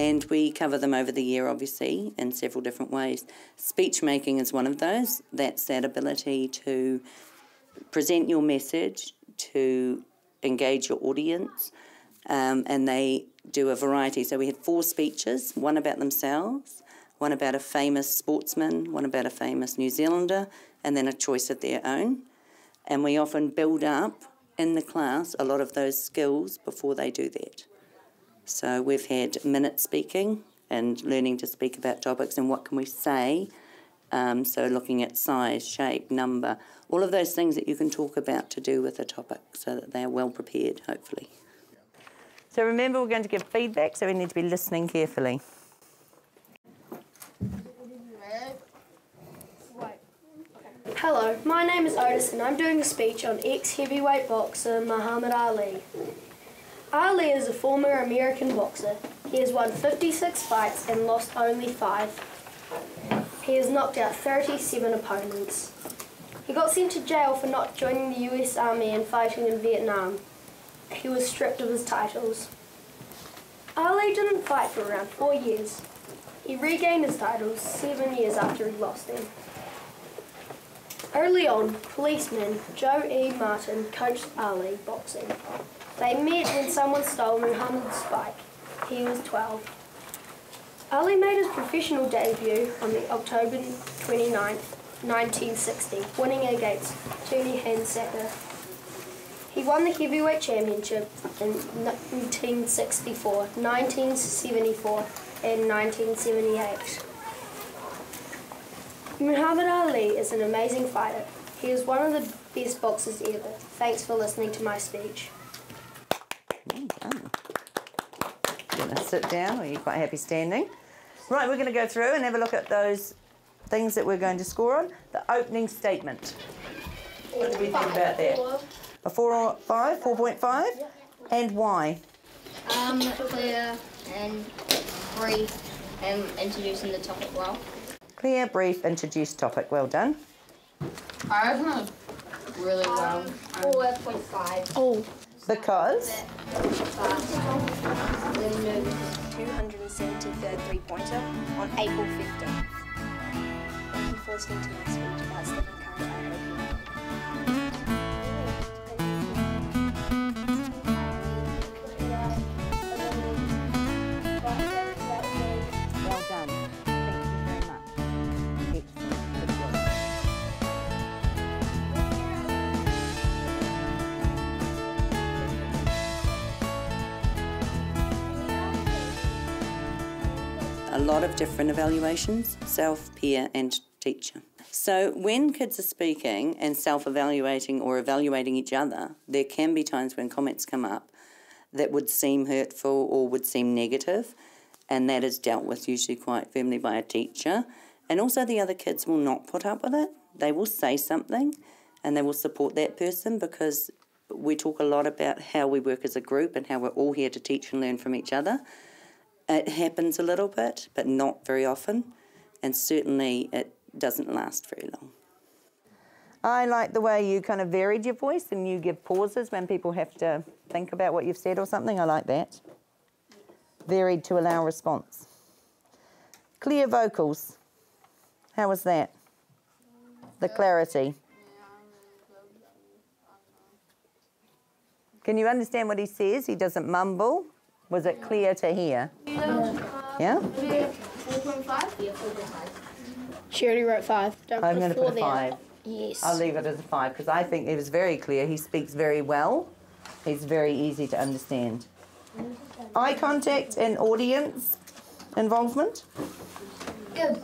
And we cover them over the year, obviously, in several different ways. Speech making is one of those. That's that ability to present your message, to engage your audience, and they do a variety. So we had 4 speeches, one about themselves, one about a famous sportsman, one about a famous New Zealander, and then a choice of their own. And we often build up in the class a lot of those skills before they do that. So we've had minute speaking and learning to speak about topics and what can we say. So looking at size, shape, number, all of those things that you can talk about to do with a topic so that they are well prepared, hopefully. So remember, we're going to give feedback, so we need to be listening carefully. Hello, my name is Otis and I'm doing a speech on ex-heavyweight boxer Muhammad Ali. Ali is a former American boxer. He has won 56 fights and lost only 5. He has knocked out 37 opponents. He got sent to jail for not joining the US Army and fighting in Vietnam. He was stripped of his titles. Ali didn't fight for around 4 years. He regained his titles 7 years after he lost them. Early on, policeman Joe E. Martin coached Ali boxing. They met when someone stole Muhammad's bike. He was 12. Ali made his professional debut on the October 29th, 1960, winning against Tony Hansacker. He won the heavyweight championship in 1964, 1974 and 1978. Muhammad Ali is an amazing fighter. He is one of the best boxers ever. Thanks for listening to my speech. Well done. You want to sit down, or are you quite happy standing? Right, we're going to go through and have a look at those things that we're going to score on. The opening statement. What do we think about that? A 4 or 5? 4.5? And why? Clear and brief and introducing the topic well. Clear, brief, introduce topic. Well done. I reckon it was really well. 4.5. Oh. Because? 273rd three-pointer on April 15th. Thank you for listening to my speech about Stephen Curry. Well done. Thank you very much. Excellent. Good work. A lot of different evaluations, self, peer and teacher. So when kids are speaking and self-evaluating or evaluating each other, there can be times when comments come up that would seem hurtful or would seem negative, and that is dealt with usually quite firmly by a teacher. And also the other kids will not put up with it. They will say something and they will support that person, because we talk a lot about how we work as a group and how we're all here to teach and learn from each other. It happens a little bit, but not very often, and certainly it doesn't last very long. I like the way you kind of varied your voice and you give pauses when people have to think about what you've said or something. I like that. Varied to allow response. Clear vocals. How was that? The clarity. Can you understand what he says? He doesn't mumble. Was it clear to hear? Yeah? 4.5? Yeah, 4.5. She already wrote 5. I'm going to put a 5. Yes. I'll leave it as a 5 because I think it was very clear. He speaks very well. He's very easy to understand. Eye contact and audience involvement. Good.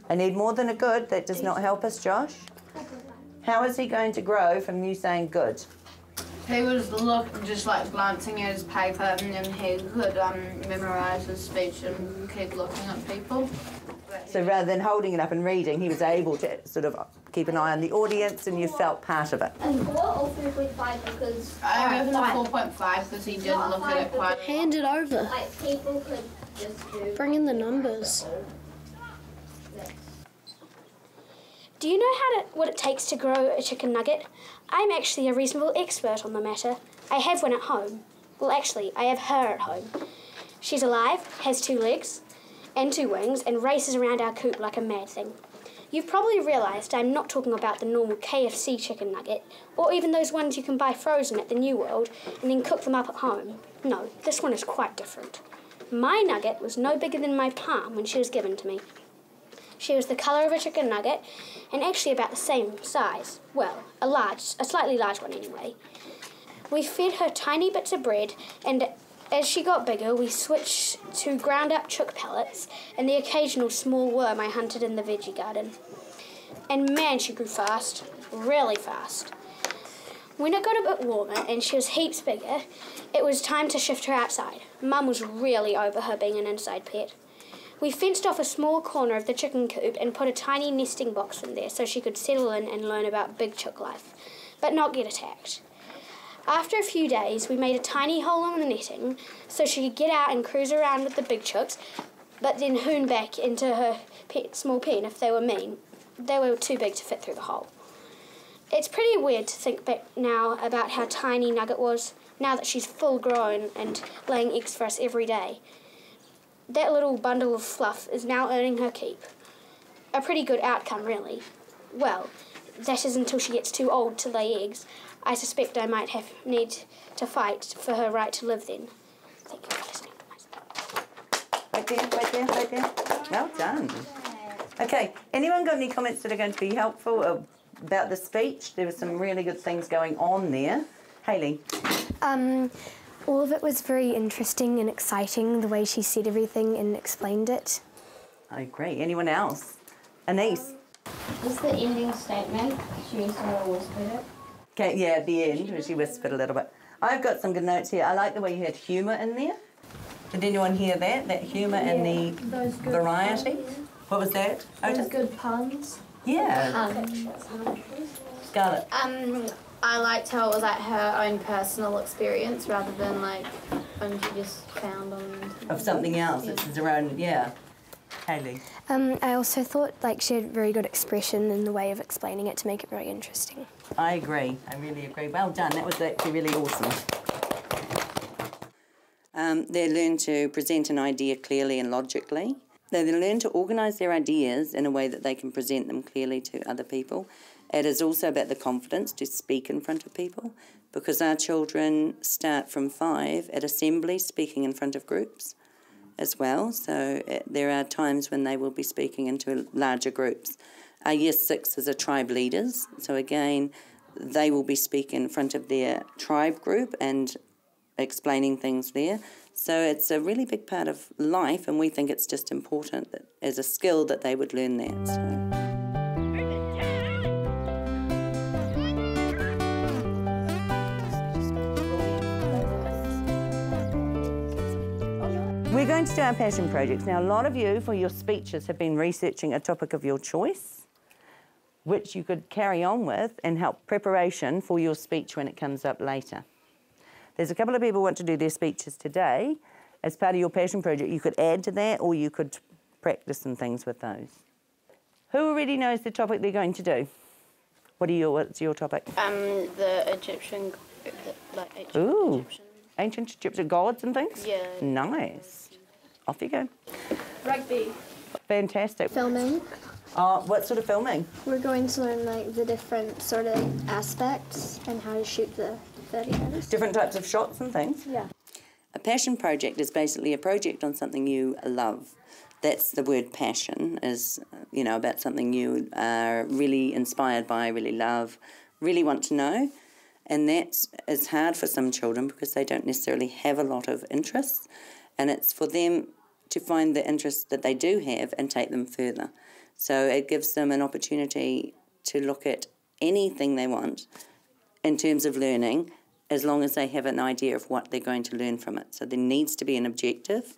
I need more than a good. That does not help us, Josh. How is he going to grow from you saying good? He was just like glancing at his paper, and then he could memorise his speech and keep looking at people. So rather than holding it up and reading, he was able to sort of keep an eye on the audience, and you felt part of it. And 4 or 4.5 because... I reckon a 4.5 because he did look at it quite... Hand it over. Like, people could just do... Bring in the numbers. Do you know what it takes to grow a chicken nugget? I'm actually a reasonable expert on the matter. I have one at home. Well, actually, I have her at home. She's alive, has 2 legs and 2 wings, and races around our coop like a mad thing. You've probably realised I'm not talking about the normal KFC chicken nugget, or even those ones you can buy frozen at the New World and then cook them up at home. No, this one is quite different. My nugget was no bigger than my palm when she was given to me. She was the colour of a chicken nugget and actually about the same size. Well, a slightly large one anyway. We fed her tiny bits of bread, and as she got bigger, we switched to ground-up chook pellets and the occasional small worm I hunted in the veggie garden. And man, she grew fast, really fast. When it got a bit warmer and she was heaps bigger, it was time to shift her outside. Mum was really over her being an inside pet. We fenced off a small corner of the chicken coop and put a tiny nesting box in there so she could settle in and learn about big chook life, but not get attacked. After a few days, we made a tiny hole in the netting so she could get out and cruise around with the big chooks, but then hoon back into her small pen if they were mean. They were too big to fit through the hole. It's pretty weird to think back now about how tiny Nugget was, now that she's full grown and laying eggs for us every day. That little bundle of fluff is now earning her keep. A pretty good outcome, really. Well, that is until she gets too old to lay eggs. I suspect I might need to fight for her right to live then. Thank you for listening. Right there. Well done. Okay, anyone got any comments that are going to be helpful about the speech? There were some really good things going on there. Hayley? All of it was very interesting and exciting, the way she said everything and explained it. I agree. Anyone else? Anise? Is the ending statement, she used to whisper it? Okay, yeah, at the end, where she whispered a little bit. I've got some good notes here. I like the way you had humour in there. Did anyone hear that? That humour and the variety? Puns. What was that? Those good puns. Yeah. Scarlett? I liked how it was like her own personal experience rather than like one she just found on the internet. Of something else. It's her own, yeah. Hayley? I also thought she had very good expression in the way of explaining it to make it very interesting. I agree. I really agree. Well done. That was actually really awesome. They learn to present an idea clearly and logically. They learn to organise their ideas in a way that they can present them clearly to other people. It is also about the confidence to speak in front of people, because our children start from 5 at assembly speaking in front of groups as well. So there are times when they will be speaking into larger groups. Our Year 6 are tribe leaders. So again, they will be speaking in front of their tribe group and explaining things there. So it's a really big part of life, and we think it's just important that as a skill that they would learn that. So. We're going to do our passion projects. Now, a lot of you, for your speeches, have been researching a topic of your choice, which you could carry on with and help preparation for your speech when it comes up later. There's a couple of people who want to do their speeches today. As part of your passion project, you could add to that, or you could practice some things with those. Who already knows the topic they're going to do? What's your topic? The Egyptian, Ancient Egyptian gods and things? Yeah. Nice. Off you go. Rugby. Fantastic. Filming. What sort of filming? We're going to learn the different sort of aspects and how to shoot the videos. Different types of shots and things? Yeah. A passion project is basically a project on something you love. That's the word passion, is, about something you are really inspired by, really love, really want to know. And that is hard for some children because they don't necessarily have a lot of interests. And it's for them to find the interests that they do have and take them further. So it gives them an opportunity to look at anything they want in terms of learning, as long as they have an idea of what they're going to learn from it. So there needs to be an objective.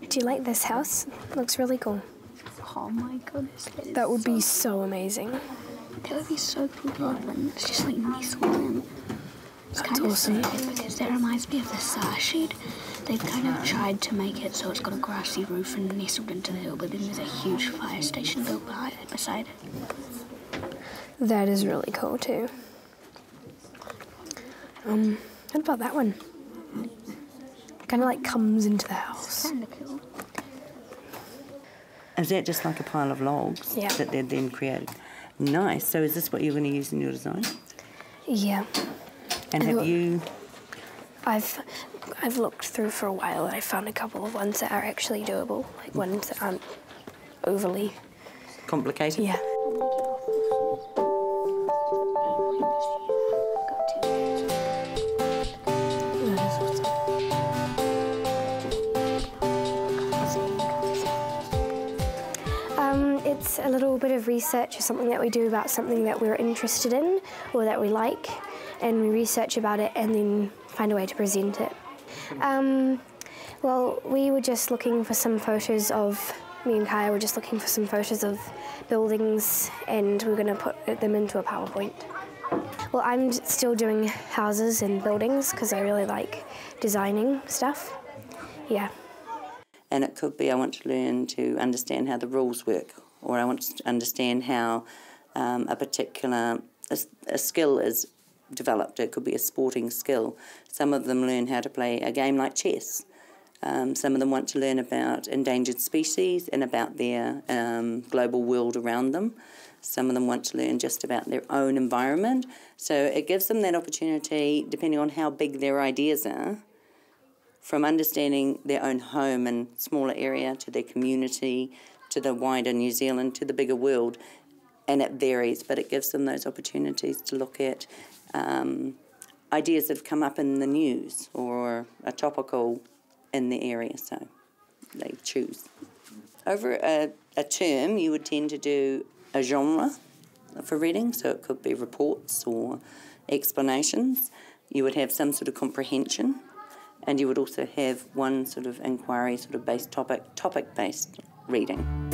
Do you like this house? Looks really cool. Oh my goodness. That would be so amazing. That would be so cool to live in. It's just like nestled in. It's That's kind awesome. of sad because that reminds me of the Sar shed. They've kind of tried to make it so it's got a grassy roof and nestled into the hill, but then there's a huge fire station built beside it. That is really cool too. What about that one? kind of like comes into the house. Kind of cool. Is that just like a pile of logs Yeah. that they're then created? Nice. So is this what you're going to use in your design? Yeah. And have you... I've looked through for a while and I found a couple of ones that are actually doable, like ones that aren't overly... complicated? Yeah. It's a little bit of research or something that we do about something that we're interested in or that we like, and we research about it and then find a way to present it. Well, we were just looking for some photos of, me and Kaya were just looking for some photos of buildings, and we're going to put them into a PowerPoint. Well, I'm still doing houses and buildings because I really like designing stuff. Yeah. And it could be I want to learn to understand how the rules work, or I want to understand how a particular a skill is developed. It could be a sporting skill. Some of them learn how to play a game like chess. Some of them want to learn about endangered species and about their global world around them. Some of them want to learn just about their own environment. So it gives them that opportunity, depending on how big their ideas are, from understanding their own home and smaller area to their community, to the wider New Zealand, to the bigger world. And it varies, but it gives them those opportunities to look at ideas that have come up in the news or are topical in the area, so they choose. Over a term, you would tend to do a genre for reading, so it could be reports or explanations. You would have some sort of comprehension, and you would also have one sort of inquiry, sort of based topic-based reading.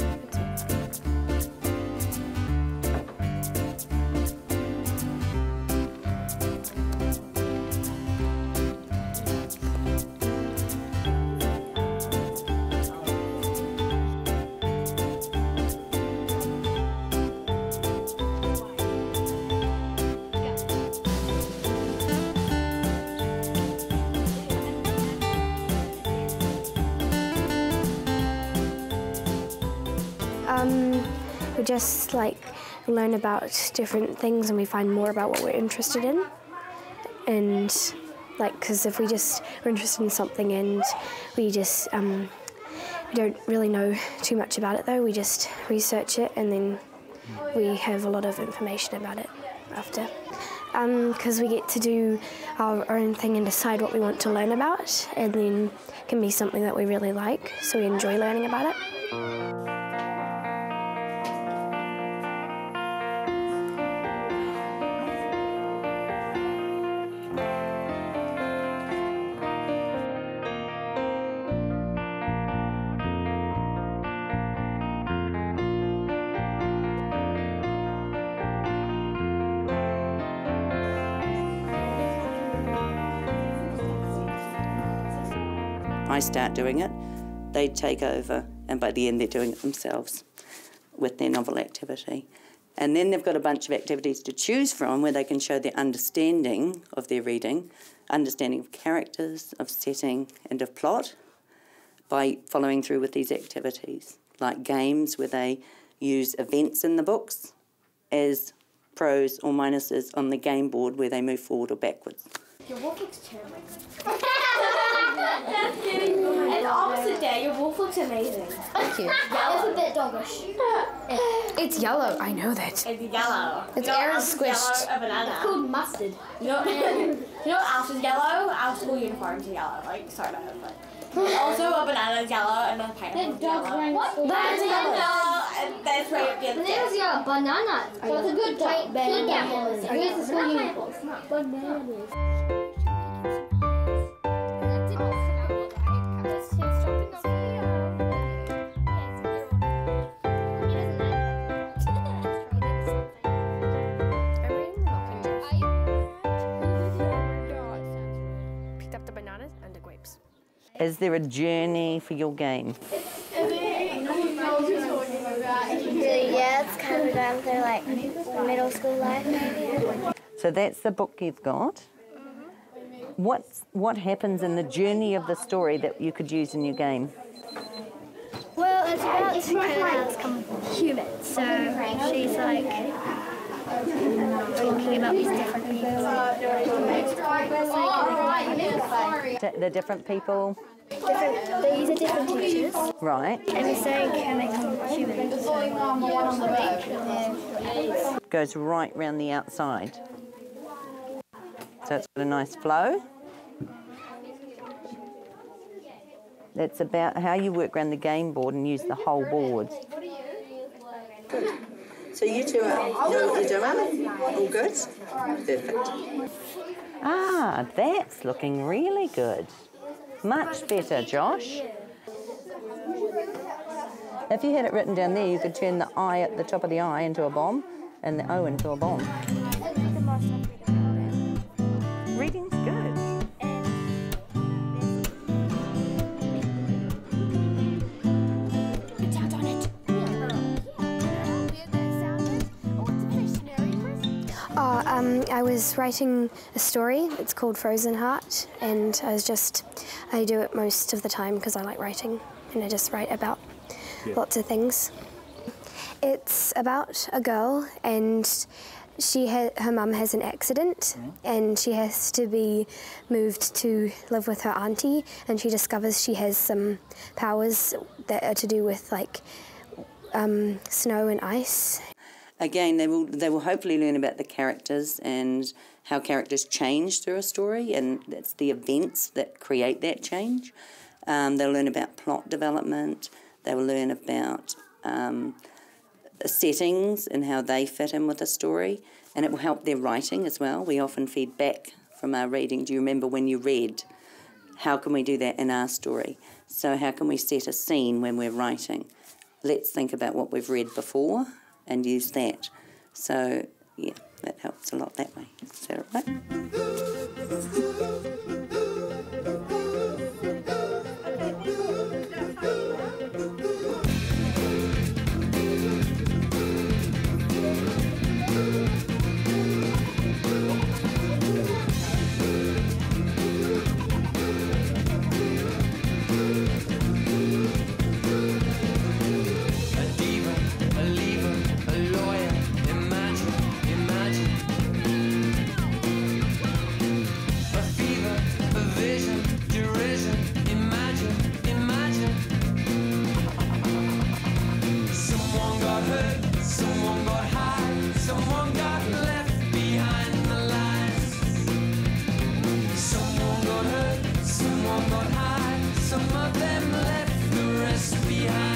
We just learn about different things and we find more about what we're interested in. And because if we're interested in something and we just we don't really know too much about it though, we just research it and then we have a lot of information about it after. Because we get to do our own thing and decide what we want to learn about, and then it can be something that we really like, so we enjoy learning about it. I start doing it, they take over, and by the end they're doing it themselves with their novel activity. And then they've got a bunch of activities to choose from where they can show their understanding of their reading, understanding of characters, of setting, and of plot by following through with these activities, like games where they use events in the books as pros or minuses on the game board where they move forward or backwards. Your wolf looks terrible. And opposite day, your wolf looks amazing. Thank you. It's a bit doggish. It's yellow, I know that. It's yellow. Its air is squished. A banana. It's called mustard. You know what else is yellow? Our school uniforms are yellow, sort of. But also a banana is yellow and a pineapple is yellow. What? That's yellow. And that's right at the end. Bananas are bananas. So it's a good type. Bananas. Here's the school uniform. Bananas. Is there a journey for your game? Yeah, it's kind of down through middle school life maybe. So that's the book you've got. What happens in the journey of the story that you could use in your game? Well, it's about two characters become human, so she's like talking about these different people. The different people? These are different teachers. Right. And we're saying, can they become human? Goes right round the outside. So it's got a nice flow. That's about how you work around the game board and use the whole board. Good. So you two know what you're doing? All good? Perfect. Ah, that's looking really good. Much better, Josh. If you had it written down there, you could turn the I at the top of the I into a bomb and the O into a bomb. Reading's good. I was writing a story. It's called Frozen Heart, and I do it most of the time because I like writing, and I just write about lots of things. It's about a girl, and her mum has an accident, and she has to be moved to live with her auntie, and she discovers she has some powers that are to do with like snow and ice. Again, they will hopefully learn about the characters and how characters change through a story, and that's the events that create that change. They'll learn about plot development. They will learn about settings and how they fit in with the story, and it will help their writing as well. We often feed back from our reading. Do you remember when you read? How can we do that in our story? So how can we set a scene when we're writing? Let's think about what we've read before and use that. So, yeah, that helps a lot that way. Is that all right? Some of them left the rest behind.